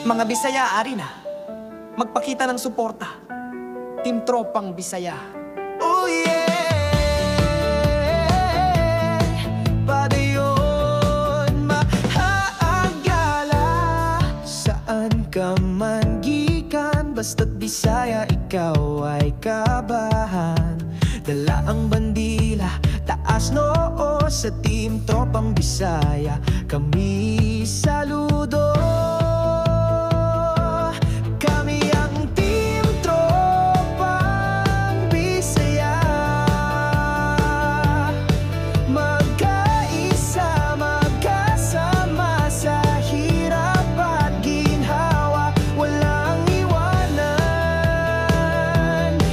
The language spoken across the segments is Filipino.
Mga Bisaya, ari na. Magpakita ng suporta. Team Tropang Bisaya. Oh yeah! Padayon mahaagala. Saan ka man gikan, basta't Bisaya, ikaw ay kabahan. Dala ang bandila, taas noo sa Team Tropang Bisaya. Kami saludo. Kami ang Team Tropang Bisaya. Magkaisa, magkasama sa hirap at ginhawa. Walang iwanan.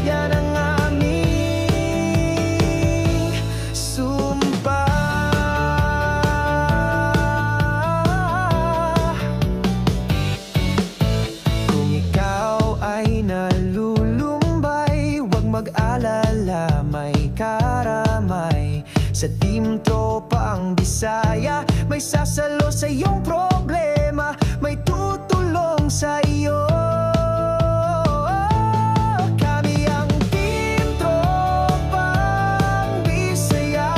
Yan ang aming sumpa. Mag-alala, may karamay sa Team Tropang Bisaya. May sasalo sa iyong problema, may tutulong sa iyo. Kami ang Team Tropang Bisaya.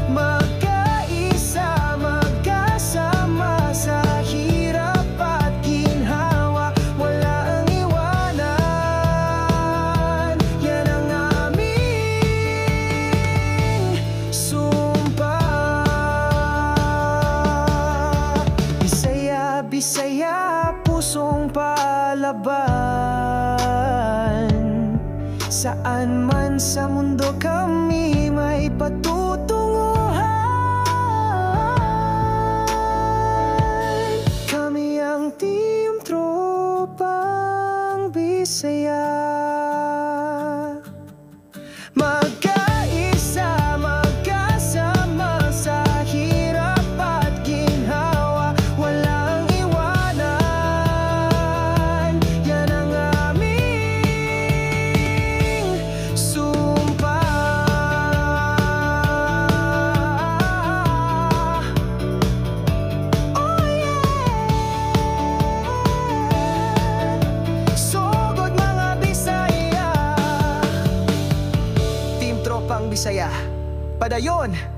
Magkaisa, magkasama sa hirap at ginhawa. Wala ang Bisaya, pusong palaban. Saan man sa mundo kami may patutunguhan. Kami ang Team Tropang Bisaya. Magkaisa, magkasama sa hirap at ginhawa. Walang Bisaya, padayon!